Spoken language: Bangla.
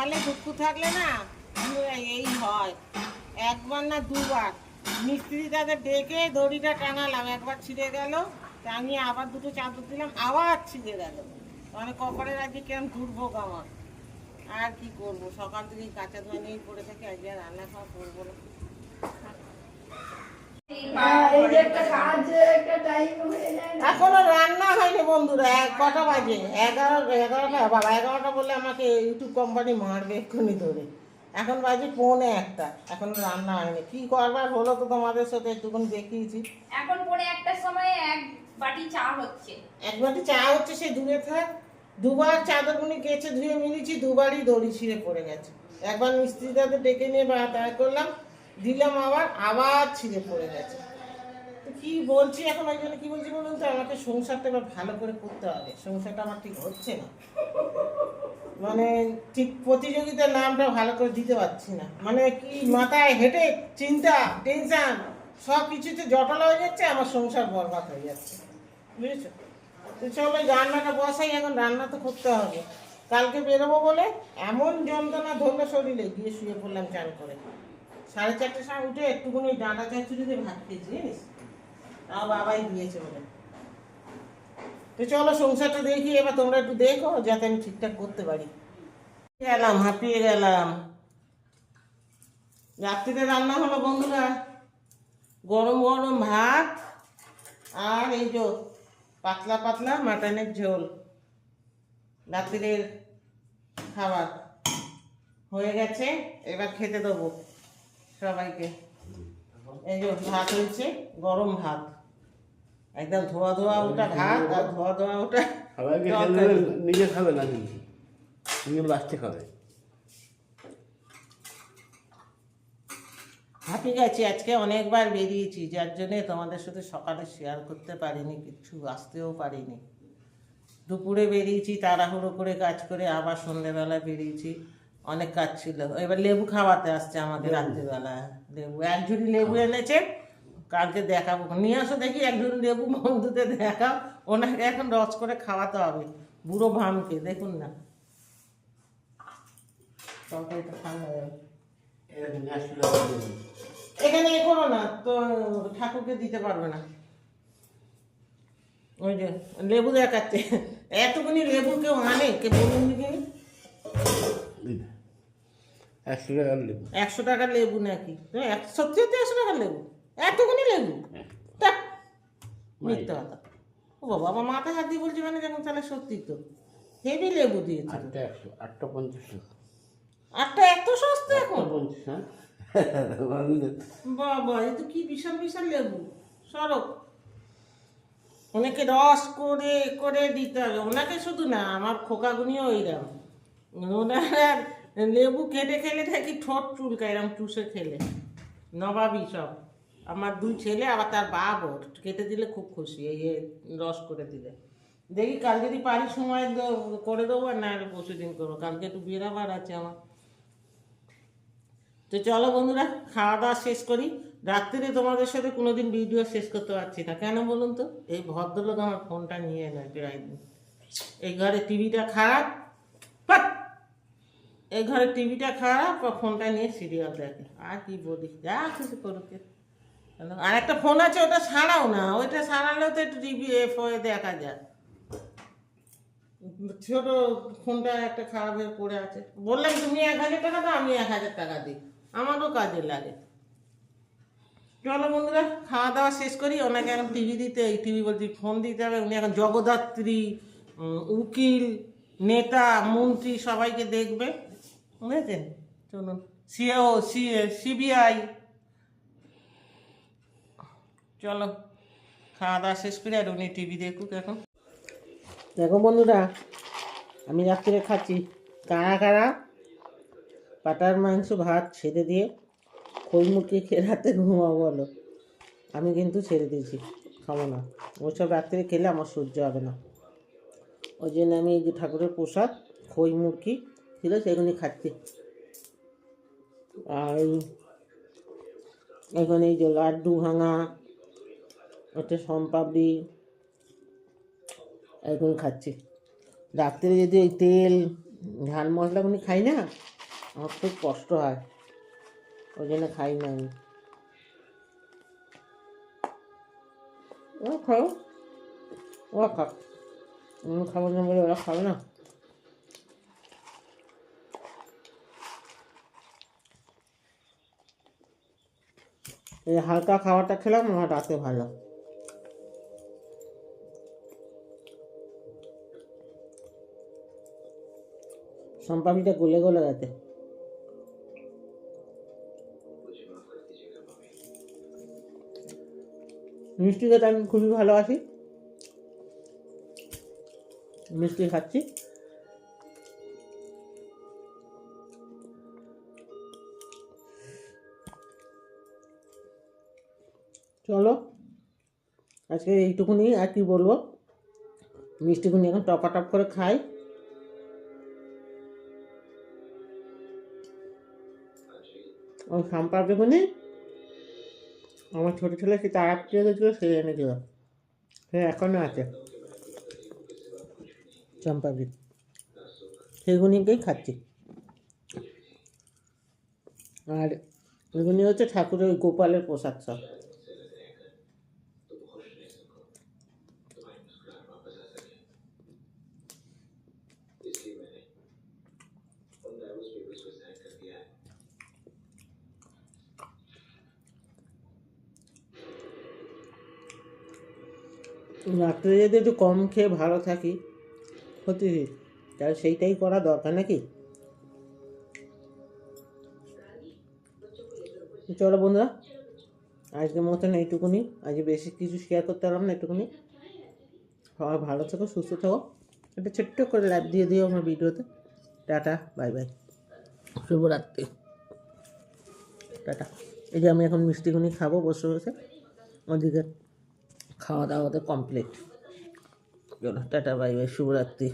কপালে দুঃখ থাকলে না এই হয়, একবার না দুবার মিস্ত্রি তাদের ডেকে দড়িটা টানালাম, একবার ছিঁড়ে গেল, টাঙিয়ে আবার দুটো চাদর দিলাম, আবার ছিঁড়ে গেল। মানে কপালের আজকে কেমন দুর্ভোগ আমার। আর কি করব, সকাল থেকে কাঁচা ধোয়া নিয়েই পড়ে থাকি, আজকে আর রান্না খাওয়া করবো না। এখনো রান্না হয়নি বন্ধুরা, কটা বাজে? 11টা। বাবা 11টা বলে আমাকে ইউটিউব কোম্পানি মারবে এক্ষুনি ধরে। এখন বাজে 1:45, এখন রান্না হয়নি। কি করবার হলো তো তোমাদের সাথে একটুখানি দেখিয়েছি। এখন 1:45টার সময় এক বাটি চা হচ্ছে। এক বাটি চা হচ্ছে, সে দূরে থাক। দুবার চাদরগুনি কেচে ধুয়ে মিলিয়েছি, দুবারই দড়ি ছিঁড়ে পড়ে গেছে। একবার মিস্ত্রিটাতে ডেকে নিয়ে তাই করলাম, দিলাম, আবার ছিঁড়ে পড়ে গেছে। কি বলছি এখন, ওই জন্য কি বলছি বলুন তো, আমাকে সংসারটা এবার ভালো করে করতে হবে। সংসারটা আমার ঠিক হচ্ছে না, মানে ঠিক প্রতিযোগিতার নামটা ভালো করে দিতে পারছি না। মানে কি মাথায় হেঁটে চিন্তা, টেনশন সব কিছুতে জটাল হয়ে যাচ্ছে, আমার সংসার বরবাদ হয়ে যাচ্ছে, বুঝেছো? তো চলো রান্নাটা বসাই, এখন রান্না তো করতে হবে। কালকে বেরোবো বলে এমন যন্ত্রণা ধরলো শরীরে, গিয়ে শুয়ে পড়লাম চান করে। 4:30টার সময় উঠে একটুখানি ডাঁটা চচ্চড়ি দিয়ে ভাত খেয়েছি, জানিস? তাও বাবাই দিয়েছে বলে। তো চলো সংসারটা দেখি, এবার তোমরা একটু দেখো যাতে আমি ঠিকঠাক করতে পারি। গেলাম, হাঁপিয়ে গেলাম। রাত্রিতে রান্না হলো বন্ধুরা, গরম গরম ভাত আর এই যে পাতলা পাতলা মাটনের ঝোল। রাত্রির খাবার হয়ে গেছে, এবার খেতে দেবো সবাইকে। এই যে ভাত হয়েছে, গরম ভাত, একদম ধোয়া ধোয়া ওটা ভাত, আর ধোয়া ধোয়া ওটা নিজে খাবে না, কিন্তু নিজে লাস্টে খাবে। হাঁপিয়ে গেছি, আজকে অনেকবার বেরিয়েছি, যার জন্যে তোমাদের সাথে সকালে শেয়ার করতে পারিনি, কিছু আসতেও পারিনি। দুপুরে বেরিয়েছি তাড়াহুড়ো করে কাজ করে, আবার সন্ধ্যেবেলা বেরিয়েছি, অনেক কাজ ছিল। এবার লেবু খাওয়াতে আসছে আমাদের রাত্রিবেলা, লেবু এক ঝুড়ি লেবু এনেছে, কালকে দেখাবো। নিয়ে আসো দেখি এক ঝুড়ি লেবু, বন্ধুতে দেখাও। ওনাকে এখন রস করে খাওয়াতে হবে, বুড়ো ভামকে। দেখুন না, তরকারিটা ঠান্ডা যাবে। এখানে এ করো না তো, ঠাকুরকে দিতে পারবে না। ওই যে লেবু দেখাচ্ছে, এতগুনি লেবু কেউ আনে? কে বলুন দেখি। 100 টাকার লেবু। 100 টাকার লেবু নাকি? সত্যি সত্যি 100 টাকার লেবু? এতগুনি লেবু? তা মিথ্যা কথা। ও বাবা, আমার মাথায় হাত দিয়ে বলছি মানে যখন, তাহলে সত্যি তো হেভি লেবু দিয়েছে। 8টা 50 টাকা। 8টা এত সস্তা এখন? 50, বাবা, এ তো কি বিশাল বিশাল লেবু। সরব ওনাকে রস করে করে দিতে হবে, ওনাকে শুধু না, আমার খোকাগুনিও এইরকম। ওনার লেবু কেটে খেলে থাকি ঠোঁট চুলকায়, এরকম চুষে খেলে। নবাবই সব। আমার 2 ছেলে, আবার তার বাবও কেটে দিলে খুব খুশি, এই রস করে দিলে। দেখি কাল যদি পারি সময় করে দেবো, আর না পরশু দিন করবো, কালকে একটু বেরাবার আছে আমার। তো চলো বন্ধুরা, খাওয়া দাওয়া শেষ করি। রাত্রিরে তোমাদের সাথে কোনোদিন ভিডিও শেষ করতে পারছি না, কেন বলুন তো? এই ভদ্রলোক আমার ফোনটা নিয়ে নেয় প্রায় দিন। এই ঘরে টিভিটা খারাপ, এই ঘরে টিভিটা খারাপ, ফোনটা নিয়ে সিরিয়াল দেখে। আর কি বলি, যা কিছু করুক। আর একটা ফোন আছে, ওটা ছাড়াও না, ওইটা ছাড়ালেও তো একটু টিভি হয়ে দেখা যায়। ছোট ফোনটা একটা খারাপ হয়ে পড়ে আছে। বললাম তুমি 1000 টাকা দাও, আমি 1000 টাকা দিই, আমারও কাজে লাগে। চলো বন্ধুরা, খাওয়া দাওয়া শেষ করি। ওনাকে এখন টিভি দিতে, এই টিভি বলছি, ফোন দিতে হবে। উনি এখন জগদ্ধাত্রী, উকিল, নেতা, মন্ত্রী সবাইকে দেখবে, বুঝেছেন? চলুন, সিবিআই। চলো খাওয়া দাওয়া শেষ করি, আর উনি টিভি দেখুক এখন। দেখো বন্ধুরা, আমি রাত্রে খাচ্ছি কারা কারা পাটার মাংস ভাত ছেড়ে দিয়ে খই মুরগি খেয়ে রাতে ঘুমাবো বলো? আমি কিন্তু ছেড়ে দিয়েছি, খাবো না। ওইসব রাত্রে খেলে আমার সহ্য হবে না। ওই জন্য আমি এই যে ঠাকুরের প্রসাদ খই মুরগি ছিল সেগুলি খাচ্ছি। আর এখানে এই যে লাড্ডু ভাঙা, ওটা সোমপাপড়ি, এগুলো খাচ্ছি। রাত্রে যদি ওই তেল ঝাল মশলাগুলি খাই না, আমার খুব কষ্ট হয়, ওই জন্য খাই না আমি। ও খাও, ও খাও, আমি খাবো না বলে ওরা খাবে না। এই হালকা খাবারটা খেলাম আমার রাতে ভালো। সম্পাপিটা গলে গলে গেছে। মিষ্টি খেতে আমি খুবই ভালোবাসি, মিষ্টি খাচ্ছি। চলো আজকে এইটুকুনি, আর কি বলবো, মিষ্টিগুনি এখন টপাটপ করে খাই। ওই সম্পাপিগুনি আমার ছোটো ছেলে সে তারা দিয়ে গেছিলো, সে এনেছিল, সে এখনও আছে চম্পাবি, সেইগুনিকেই খাচ্ছি। আর এগুলি হচ্ছে ঠাকুরের গোপালের প্রসাদ সব। রাত্রে যদি একটু কম খেয়ে ভালো থাকি ক্ষতি নেই, তাহলে সেইটাই করা দরকার নাকি। চলো বন্ধুরা, আজকের মতন এইটুকুনি, আজকে বেশি কিছু শেয়ার করতে পারলাম না, এইটুকুনি। সবাই ভালো থেকো, সুস্থ থাকো, একটা ছোট্ট করে লাইক দিয়ে দিও আমার ভিডিওতে। টাটা, বাই বাই, শুভরাত্রি, টাটা। এই যে আমি এখন মিষ্টিগুনি খাবো বসে বসে, ওদিকে খাওয়া দাওয়াতে কমপ্লিট। চলো টাটা, বাই বাই, শুভরাত্রি।